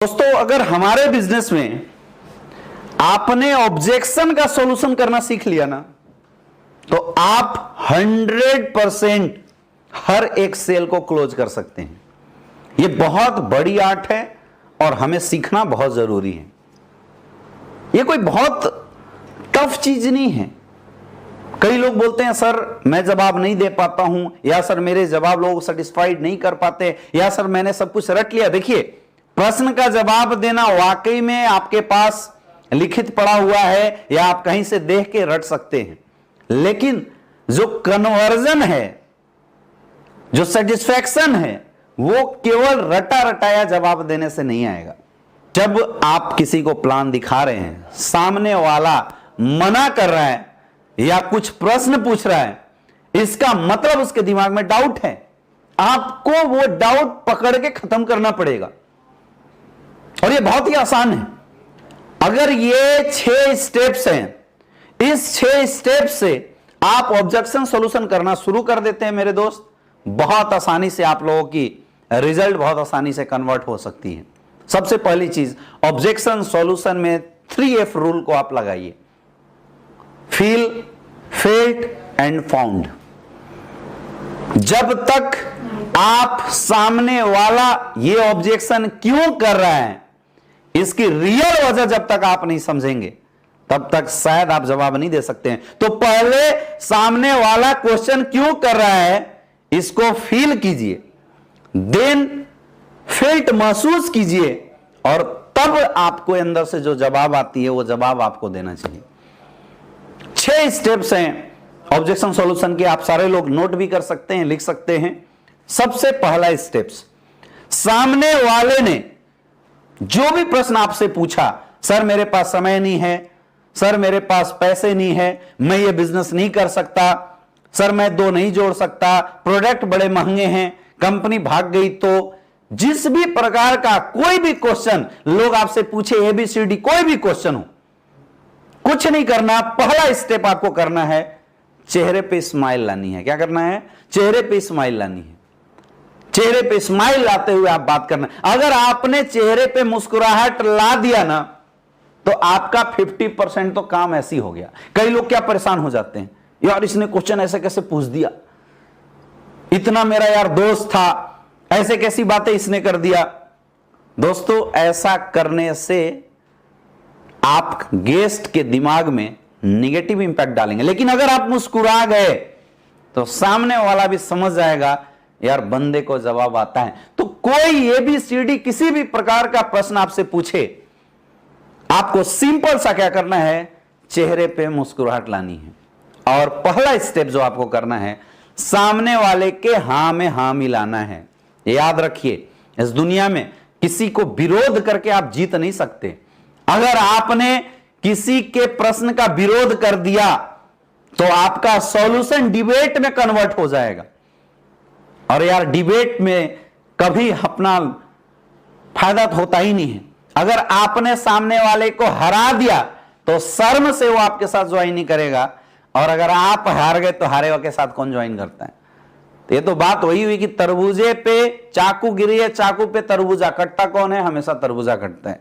दोस्तों, अगर हमारे बिजनेस में आपने ऑब्जेक्शन का सॉल्यूशन करना सीख लिया ना, तो आप 100% हर एक सेल को क्लोज कर सकते हैं। यह बहुत बड़ी आर्ट है और हमें सीखना बहुत जरूरी है। यह कोई बहुत टफ चीज नहीं है। कई लोग बोलते हैं सर मैं जवाब नहीं दे पाता हूं, या सर मेरे जवाब लोग सेटिस्फाइड नहीं कर पाते, या सर मैंने सब कुछ रट लिया। देखिए, प्रश्न का जवाब देना वाकई में आपके पास लिखित पड़ा हुआ है या आप कहीं से देख के रट सकते हैं, लेकिन जो कन्वर्जन है, जो सेटिस्फैक्शन है, वो केवल रटा रटाया जवाब देने से नहीं आएगा। जब आप किसी को प्लान दिखा रहे हैं, सामने वाला मना कर रहा है या कुछ प्रश्न पूछ रहा है, इसका मतलब उसके दिमाग में डाउट है। आपको वो डाउट पकड़ के खत्म करना पड़ेगा, और ये बहुत ही आसान है। अगर ये 6 स्टेप्स हैं, इस 6 स्टेप से आप ऑब्जेक्शन सॉल्यूशन करना शुरू कर देते हैं मेरे दोस्त, बहुत आसानी से आप लोगों की रिजल्ट बहुत आसानी से कन्वर्ट हो सकती है। सबसे पहली चीज, ऑब्जेक्शन सॉल्यूशन में 3F रूल को आप लगाइए। Feel, felt and found. जब तक आप सामने वाला ये ऑब्जेक्शन क्यों कर रहा है, इसकी रियल वजह जब तक आप नहीं समझेंगे, तब तक शायद आप जवाब नहीं दे सकते हैं। तो पहले सामने वाला क्वेश्चन क्यों कर रहा है, इसको फील कीजिए, देन फेल्ट महसूस कीजिए, और तब आपको अंदर से जो जवाब आती है वो जवाब आपको देना चाहिए। 6 स्टेप्स हैं ऑब्जेक्शन सॉल्यूशन के, आप सारे लोग नोट भी कर सकते हैं, लिख सकते हैं। सबसे पहला स्टेप्स, सामने वाले ने जो भी प्रश्न आपसे पूछा, सर मेरे पास समय नहीं है, सर मेरे पास पैसे नहीं है, मैं ये बिजनेस नहीं कर सकता, सर मैं 2 नहीं जोड़ सकता, प्रोडक्ट बड़े महंगे हैं, कंपनी भाग गई, तो जिस भी प्रकार का कोई भी क्वेश्चन लोग आपसे पूछे, ABCD कोई भी क्वेश्चन हो, कुछ नहीं करना। पहला स्टेप आपको करना है, चेहरे पे स्माइल लानी है। क्या करना है? चेहरे पे स्माइल लानी है। चेहरे पे स्माइल लाते हुए आप बात करना। अगर आपने चेहरे पे मुस्कुराहट ला दिया ना, तो आपका 50% तो काम ऐसी हो गया। कई लोग क्या परेशान हो जाते हैं, यार इसने क्वेश्चन ऐसे कैसे पूछ दिया, इतना मेरा यार दोस्त था, ऐसे कैसी बातें इसने कर दिया। दोस्तों, ऐसा करने से आप गेस्ट के दिमाग में नेगेटिव इंपैक्ट डालेंगे। लेकिन अगर आप मुस्कुरा गए तो सामने वाला भी समझ जाएगा यार बंदे को जवाब आता है। तो कोई ABCD किसी भी प्रकार का प्रश्न आपसे पूछे, आपको सिंपल सा क्या करना है, चेहरे पे मुस्कुराहट लानी है। और पहला स्टेप जो आपको करना है, सामने वाले के हां में हां मिलाना है। याद रखिए, इस दुनिया में किसी को विरोध करके आप जीत नहीं सकते। अगर आपने किसी के प्रश्न का विरोध कर दिया तो आपका सॉल्यूशन डिबेट में कन्वर्ट हो जाएगा, और यार डिबेट में कभी अपना फायदा होता ही नहीं है। अगर आपने सामने वाले को हरा दिया तो शर्म से वो आपके साथ ज्वाइन नहीं करेगा, और अगर आप हार गए तो हारे के साथ कौन ज्वाइन करता है। तो ये तो बात वही हुई कि तरबूजे पे चाकू गिरी है, चाकू पे तरबूजा, कटता कौन है? हमेशा तरबूजा कटता है।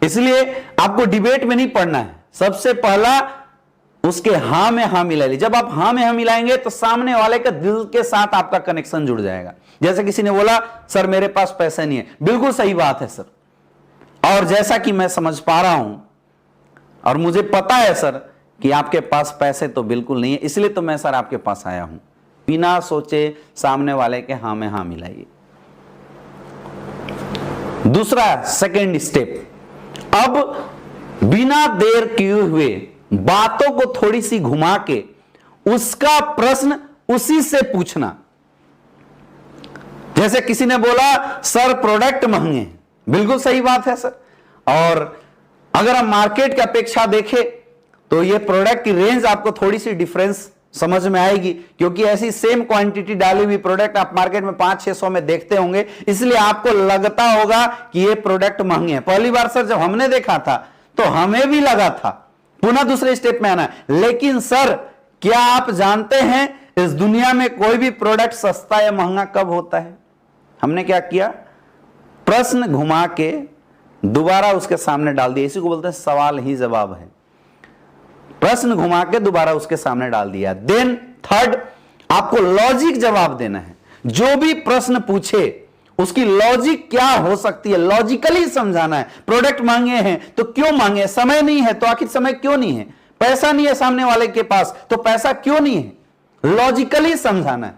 इसलिए आपको डिबेट में नहीं पढ़ना है। सबसे पहला उसके हां में हां मिला ली। जब आप हां में हां मिलाएंगे तो सामने वाले का दिल के साथ आपका कनेक्शन जुड़ जाएगा। जैसे किसी ने बोला सर मेरे पास पैसे नहीं है, बिल्कुल सही बात है सर, और जैसा कि मैं समझ पा रहा हूं और मुझे पता है सर कि आपके पास पैसे तो बिल्कुल नहीं है, इसलिए तो मैं सर आपके पास आया हूं। बिना सोचे सामने वाले के हां में हां मिलाइए। दूसरा, सेकेंड स्टेप, अब बिना देर किए हुए बातों को थोड़ी सी घुमा के उसका प्रश्न उसी से पूछना। जैसे किसी ने बोला सर प्रोडक्ट महंगे हैं, बिल्कुल सही बात है सर, और अगर हम मार्केट की अपेक्षा देखें तो ये प्रोडक्ट की रेंज आपको थोड़ी सी डिफरेंस समझ में आएगी, क्योंकि ऐसी सेम क्वांटिटी डाली हुई प्रोडक्ट आप मार्केट में 500-600 में देखते होंगे, इसलिए आपको लगता होगा कि ये प्रोडक्ट महंगे हैं। पहली बार सर जब हमने देखा था तो हमें भी लगा था। पुनः दूसरे स्टेप में आना, लेकिन सर क्या आप जानते हैं इस दुनिया में कोई भी प्रोडक्ट सस्ता या महंगा कब होता है? हमने क्या किया, प्रश्न घुमा के दोबारा उसके सामने डाल दिया, इसी को बोलते हैं सवाल ही जवाब है। प्रश्न घुमा के दोबारा उसके सामने डाल दिया। देन थर्ड, आपको लॉजिक जवाब देना है। जो भी प्रश्न पूछे उसकी लॉजिक क्या हो सकती है, लॉजिकली समझाना है। प्रोडक्ट मांगे हैं तो क्यों मांगे, समय नहीं है तो आखिर समय क्यों नहीं है, पैसा नहीं है सामने वाले के पास तो पैसा क्यों नहीं है, लॉजिकली समझाना है।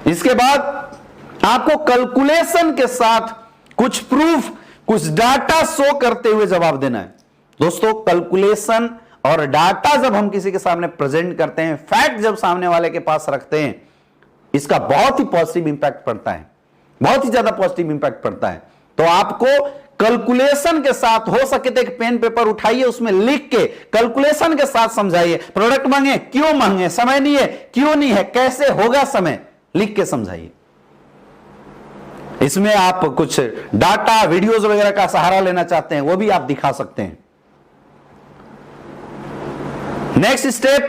इसके बाद आपको कैलकुलेशन के साथ कुछ प्रूफ, कुछ डाटा शो करते हुए जवाब देना है। दोस्तों, कैलकुलेशन और डाटा जब हम किसी के सामने प्रेजेंट करते हैं, फैक्ट जब सामने वाले के पास रखते हैं, इसका बहुत ही पॉजिटिव इंपैक्ट पड़ता है, बहुत ही ज्यादा पॉजिटिव इंपैक्ट पड़ता है। तो आपको कैलकुलेशन के साथ, हो सके तो एक पेन पेपर उठाइए, उसमें लिख के कैलकुलेशन के साथ समझाइए। प्रोडक्ट मांगे, क्यों मांगे, समय नहीं है, क्यों नहीं है, कैसे होगा समय, लिख के समझाइए। इसमें आप कुछ डाटा, वीडियोस वगैरह का सहारा लेना चाहते हैं, वो भी आप दिखा सकते हैं। नेक्स्ट स्टेप,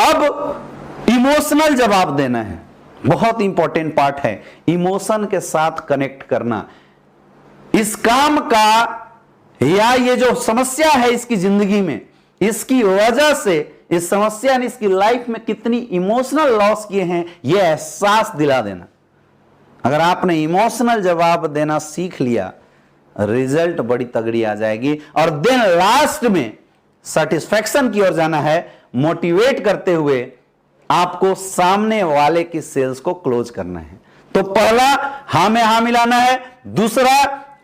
अब इमोशनल जवाब देना है। बहुत इंपॉर्टेंट पार्ट है, इमोशन के साथ कनेक्ट करना। इस काम का या ये जो समस्या है इसकी जिंदगी में, इसकी वजह से इस समस्या ने इसकी लाइफ में कितनी इमोशनल लॉस किए हैं, यह एहसास दिला देना। अगर आपने इमोशनल जवाब देना सीख लिया, रिजल्ट बड़ी तगड़ी आ जाएगी। और देन लास्ट में सेटिस्फैक्शन की ओर जाना है, मोटिवेट करते हुए आपको सामने वाले की सेल्स को क्लोज करना है। तो पहला, हां में हां मिलाना है। दूसरा,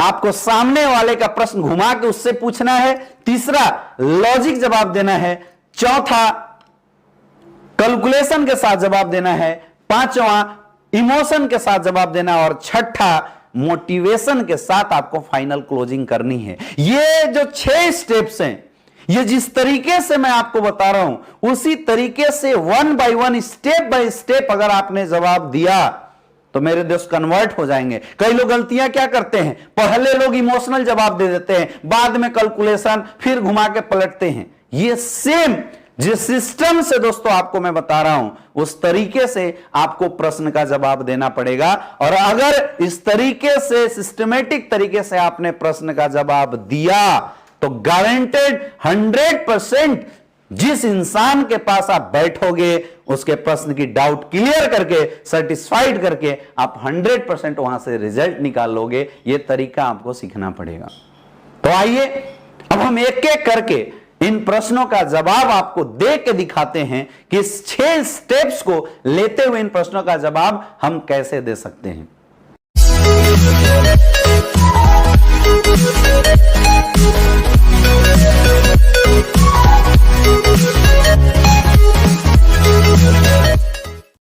आपको सामने वाले का प्रश्न घुमा के उससे पूछना है। तीसरा, लॉजिक जवाब देना है। चौथा, कैलकुलेशन के साथ जवाब देना है। पांचवा, इमोशन के साथ जवाब देना। और छठा, मोटिवेशन के साथ आपको फाइनल क्लोजिंग करनी है। ये जो 6 स्टेप्स हैं, ये जिस तरीके से मैं आपको बता रहा हूं, उसी तरीके से 1 बाय 1, स्टेप बाय स्टेप अगर आपने जवाब दिया तो मेरे दोस्त कन्वर्ट हो जाएंगे। कई लोग गलतियां क्या करते हैं, पहले लोग इमोशनल जवाब दे देते हैं, बाद में कैलकुलेशन, फिर घुमा के पलटते हैं। ये सेम जिस सिस्टम से दोस्तों आपको मैं बता रहा हूं, उस तरीके से आपको प्रश्न का जवाब देना पड़ेगा। और अगर इस तरीके से, सिस्टमेटिक तरीके से आपने प्रश्न का जवाब दिया तो गारंटेड 100% जिस इंसान के पास आप बैठोगे उसके प्रश्न की डाउट क्लियर करके, सेटिस्फाइड करके आप 100% वहां से रिजल्ट निकाल लोगे। यह तरीका आपको सीखना पड़ेगा। तो आइए अब हम एक एक करके इन प्रश्नों का जवाब आपको दे के दिखाते हैं कि इस 6 स्टेप्स को लेते हुए इन प्रश्नों का जवाब हम कैसे दे सकते हैं।